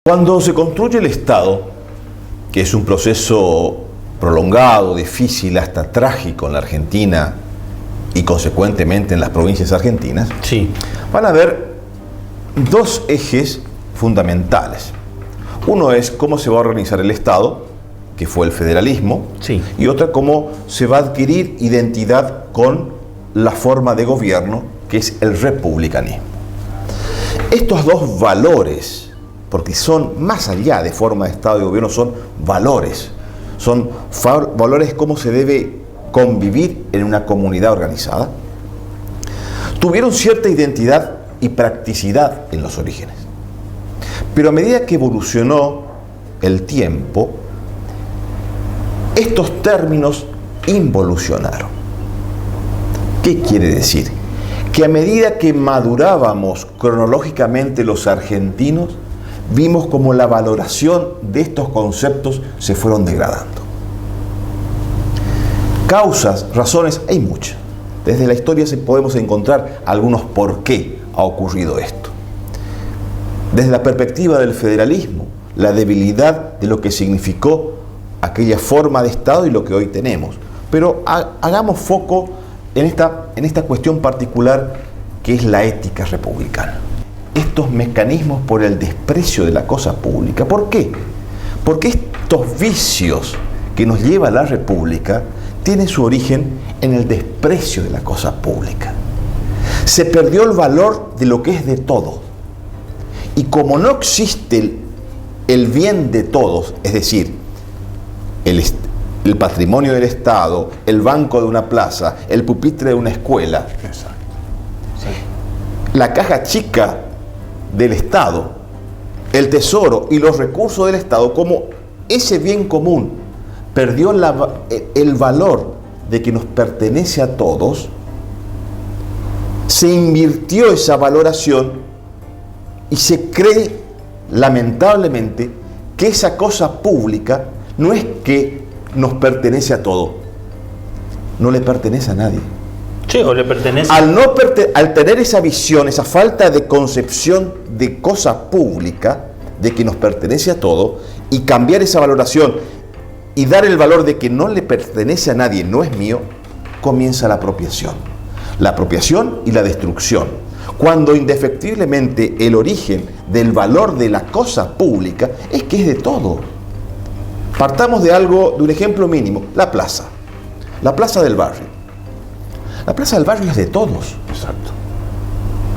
Cuando se construye el Estado, que es un proceso prolongado, difícil, hasta trágico en la Argentina y consecuentemente en las provincias argentinas, sí, van a haber dos ejes fundamentales. Uno es cómo se va a organizar el Estado, que fue el federalismo, sí, y otra cómo se va a adquirir identidad con la forma de gobierno, que es el republicanismo. Estos dos valores, porque son más allá de forma de Estado y gobierno, son valores cómo se debe convivir en una comunidad organizada, tuvieron cierta identidad y practicidad en los orígenes. Pero a medida que evolucionó el tiempo, estos términos involucionaron. ¿Qué quiere decir? Que a medida que madurábamos cronológicamente los argentinos, vimos como la valoración de estos conceptos se fueron degradando. Causas, razones, hay muchas. Desde la historia podemos encontrar algunos por qué ha ocurrido esto. Desde la perspectiva del federalismo, la debilidad de lo que significó aquella forma de Estado y lo que hoy tenemos. Pero hagamos foco en esta cuestión particular que es la ética republicana. Estos mecanismos por el desprecio de la cosa pública. ¿Por qué? Porque estos vicios que nos lleva a la república tienen su origen en el desprecio de la cosa pública. Se perdió el valor de lo que es de todos. Y como no existe el bien de todos, es decir, el patrimonio del Estado, el banco de una plaza, el pupitre de una escuela, exacto, la caja chica del Estado, el tesoro y los recursos del Estado, como ese bien común perdió el valor de que nos pertenece a todos, se invirtió esa valoración y se cree, lamentablemente, que esa cosa pública no es que nos pertenece a todos, no le pertenece a nadie. Sí, o le pertenece. Al tener esa visión, esa falta de concepción de cosa pública, de que nos pertenece a todo, y cambiar esa valoración y dar el valor de que no le pertenece a nadie, no es mío, comienza la apropiación. La apropiación y la destrucción. Cuando indefectiblemente el origen del valor de la cosa pública es que es de todo. Partamos de un ejemplo mínimo, la plaza del barrio. La plaza del barrio es de todos. Exacto.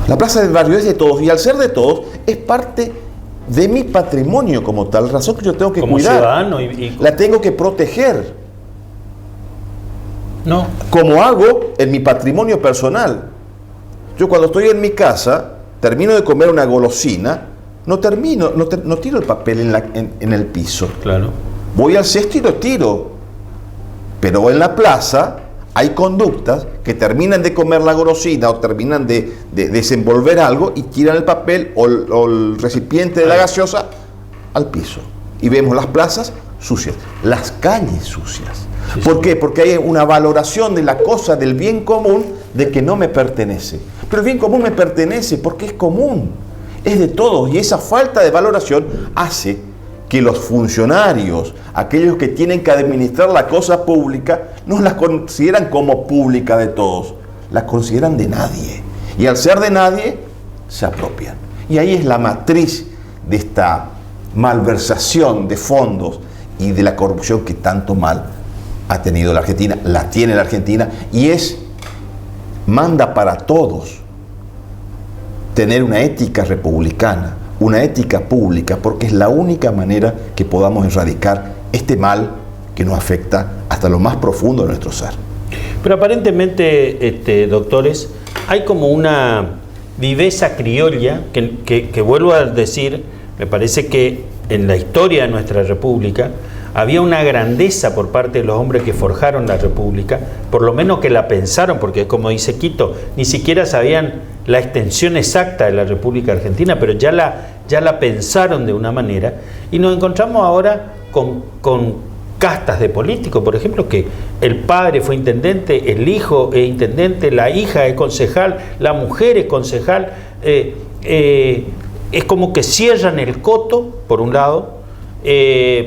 La plaza del barrio es de todos y al ser de todos es parte de mi patrimonio como tal, razón que yo tengo que como cuidar. Ciudadano la tengo que proteger. No. Como hago en mi patrimonio personal. Yo cuando estoy en mi casa, termino de comer una golosina, no tiro el papel en el piso. Claro. Voy al cesto y lo tiro. Pero en la plaza hay conductas que terminan de comer la golosina o terminan de desenvolver algo y tiran el papel o el recipiente de la gaseosa al piso. Y vemos las plazas sucias, las calles sucias. Sí, ¿por qué? Porque hay una valoración de la cosa, del bien común, de que no me pertenece. Pero el bien común me pertenece porque es común, es de todos. Y esa falta de valoración hace que los funcionarios, aquellos que tienen que administrar la cosa pública, no las consideran como pública de todos, las consideran de nadie. Y al ser de nadie, se apropian. Y ahí es la matriz de esta malversación de fondos y de la corrupción que tanto mal ha tenido la Argentina, la tiene la Argentina, y manda para todos tener una ética republicana, una ética pública, porque es la única manera que podamos erradicar este mal que nos afecta hasta lo más profundo de nuestro ser. Pero aparentemente, doctores, hay como una viveza criolla que vuelvo a decir, me parece que en la historia de nuestra república había una grandeza por parte de los hombres que forjaron la república, por lo menos que la pensaron, porque como dice Quito, ni siquiera sabían la extensión exacta de la República Argentina, pero ya la pensaron de una manera, y nos encontramos ahora con castas de políticos, por ejemplo, que el padre fue intendente, el hijo es intendente, la hija es concejal, la mujer es concejal, es como que cierran el coto, por un lado.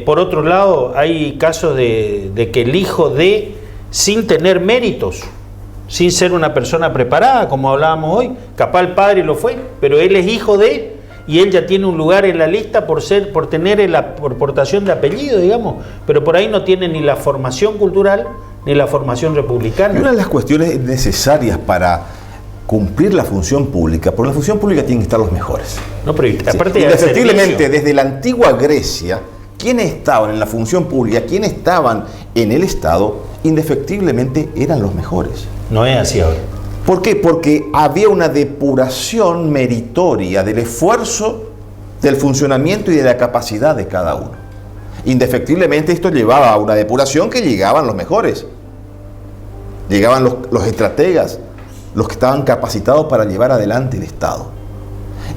Por otro lado, hay casos de que el hijo de, sin tener méritos, sin ser una persona preparada, como hablábamos hoy, capaz el padre lo fue, pero él es hijo de, y él ya tiene un lugar en la lista por tener la portación de apellido, digamos, pero por ahí no tiene ni la formación cultural ni la formación republicana. Una de las cuestiones necesarias para cumplir la función pública, por la función pública tienen que estar los mejores. No, pero aparte indefectiblemente, desde la antigua Grecia, quienes estaban en la función pública, quienes estaban en el Estado, indefectiblemente eran los mejores. No es así ahora. ¿Por qué? Porque había una depuración meritoria del esfuerzo, del funcionamiento y de la capacidad de cada uno. Indefectiblemente esto llevaba a una depuración que llegaban los mejores. Llegaban los estrategas, los que estaban capacitados para llevar adelante el Estado.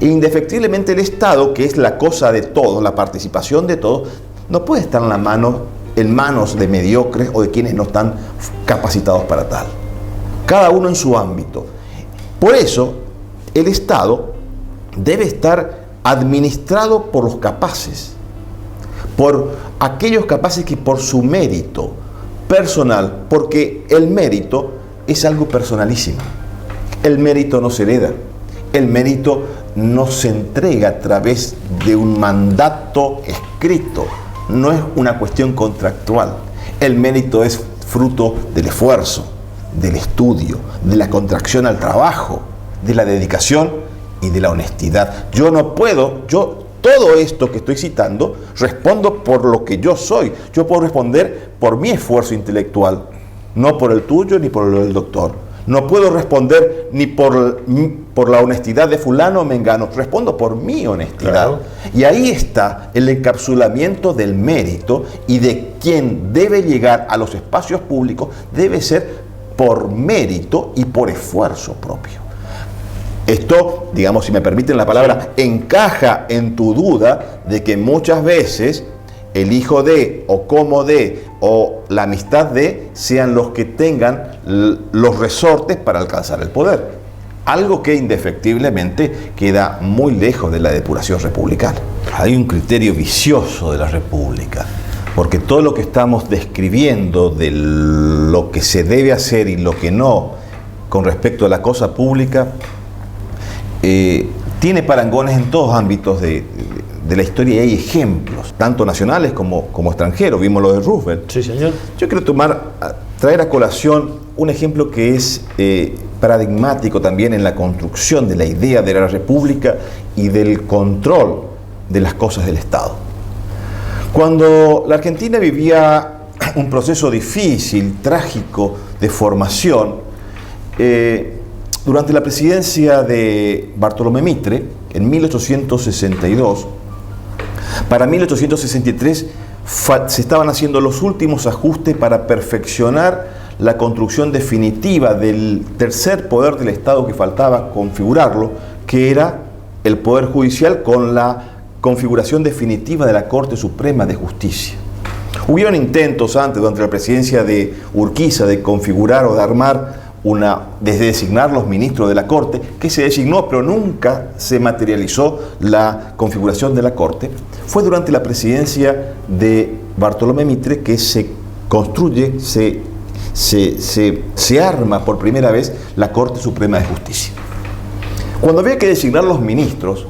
Indefectiblemente el Estado, que es la cosa de todos, la participación de todos, no puede estar en manos de mediocres o de quienes no están capacitados para tal. Cada uno en su ámbito. Por eso, el Estado debe estar administrado por los capaces, por aquellos capaces que por su mérito personal, porque el mérito es algo personalísimo. El mérito no se hereda, el mérito no se entrega a través de un mandato escrito, no es una cuestión contractual. El mérito es fruto del esfuerzo, del estudio, de la contracción al trabajo, de la dedicación y de la honestidad. Todo esto que estoy citando, respondo por lo que yo soy. Yo puedo responder por mi esfuerzo intelectual, no por el tuyo ni por el del doctor. No puedo responder ni por la honestidad de fulano o mengano, respondo por mi honestidad. Claro. Y ahí está el encapsulamiento del mérito, y de quien debe llegar a los espacios públicos debe ser por mérito y por esfuerzo propio. Esto, digamos, si me permiten la palabra, encaja en tu duda de que muchas veces el hijo de, o como de, o la amistad de, sean los que tengan los resortes para alcanzar el poder. Algo que indefectiblemente queda muy lejos de la depuración republicana. Hay un criterio vicioso de la República, porque todo lo que estamos describiendo de lo que se debe hacer y lo que no con respecto a la cosa pública, tiene parangones en todos ámbitos de la historia, y hay ejemplos, tanto nacionales como extranjeros. Vimos lo de Roosevelt. Sí, señor. Yo quiero traer a colación un ejemplo que es paradigmático también en la construcción de la idea de la República y del control de las cosas del Estado. Cuando la Argentina vivía un proceso difícil, trágico, de formación, durante la presidencia de Bartolomé Mitre, en 1862, para 1863 se estaban haciendo los últimos ajustes para perfeccionar la construcción definitiva del tercer poder del Estado que faltaba configurarlo, que era el Poder Judicial, con la configuración definitiva de la Corte Suprema de Justicia. Hubieron intentos antes, durante la presidencia de Urquiza, de configurar o de armar desde designar los ministros de la Corte, que se designó, pero nunca se materializó la configuración de la Corte. Fue durante la presidencia de Bartolomé Mitre que se construye, se arma por primera vez la Corte Suprema de Justicia. Cuando había que designar los ministros,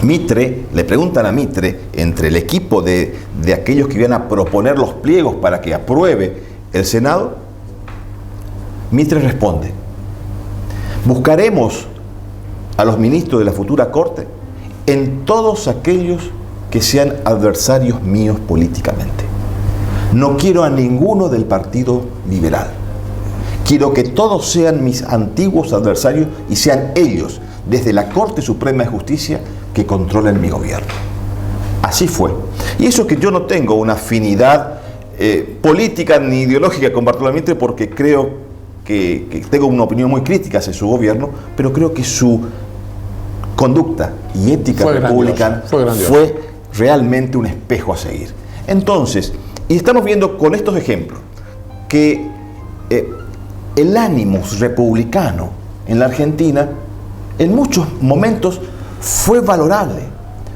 le preguntan a Mitre, entre el equipo de aquellos que iban a proponer los pliegos para que apruebe el Senado, Mitre responde: buscaremos a los ministros de la futura Corte en todos aquellos que sean adversarios míos políticamente. No quiero a ninguno del Partido Liberal. Quiero que todos sean mis antiguos adversarios y sean ellos, desde la Corte Suprema de Justicia, que controlen mi gobierno. Así fue. Y eso que yo no tengo una afinidad política ni ideológica con Bartolomé Mitre, porque creo que tengo una opinión muy crítica hacia su gobierno, pero creo que su conducta y ética republicana fue realmente un espejo a seguir. Entonces, y estamos viendo con estos ejemplos que el ánimo republicano en la Argentina en muchos momentos fue valorable,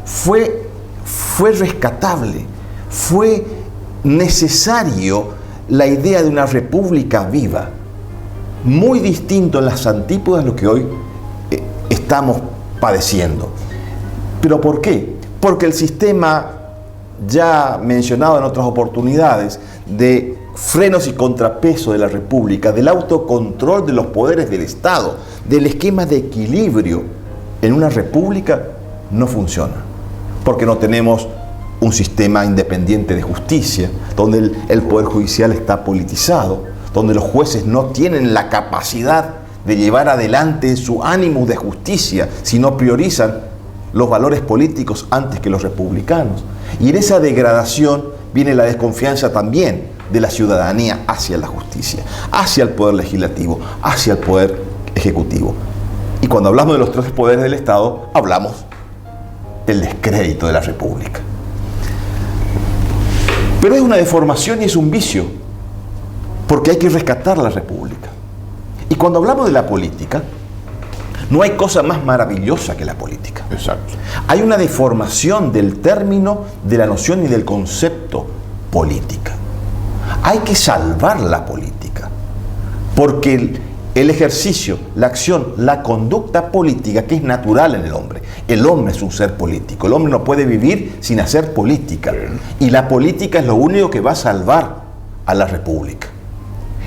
fue rescatable, fue necesario la idea de una república viva, muy distinto en las antípodas de lo que hoy estamos padeciendo. ¿Pero por qué? Porque el sistema ya mencionado en otras oportunidades de frenos y contrapesos de la república, del autocontrol de los poderes del Estado, del esquema de equilibrio en una república, no funciona. Porque no tenemos un sistema independiente de justicia, donde el poder judicial está politizado, donde los jueces no tienen la capacidad de llevar adelante su ánimo de justicia, sino priorizan los valores políticos antes que los republicanos. Y en esa degradación viene la desconfianza también de la ciudadanía hacia la justicia, hacia el poder legislativo, hacia el poder ejecutivo. Y cuando hablamos de los tres poderes del Estado, hablamos del descrédito de la república. Pero es una deformación y es un vicio, porque hay que rescatar la república. Y cuando hablamos de la política, no hay cosa más maravillosa que la política. Exacto. Hay una deformación del término, de la noción y del concepto política. Hay que salvar la política, porque el ejercicio, la acción, la conducta política, que es natural en el hombre. El hombre es un ser político. El hombre no puede vivir sin hacer política. Y la política es lo único que va a salvar a la república.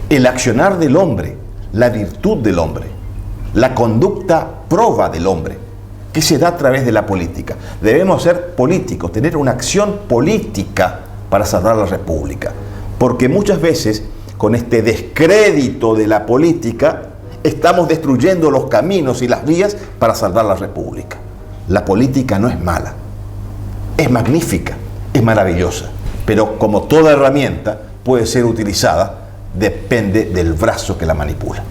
El accionar del hombre, la virtud del hombre, la conducta proba del hombre, que se da a través de la política. Debemos ser políticos, tener una acción política para salvar la república. Porque muchas veces, con este descrédito de la política, estamos destruyendo los caminos y las vías para salvar la república. La política no es mala, es magnífica, es maravillosa, pero como toda herramienta puede ser utilizada, depende del brazo que la manipula.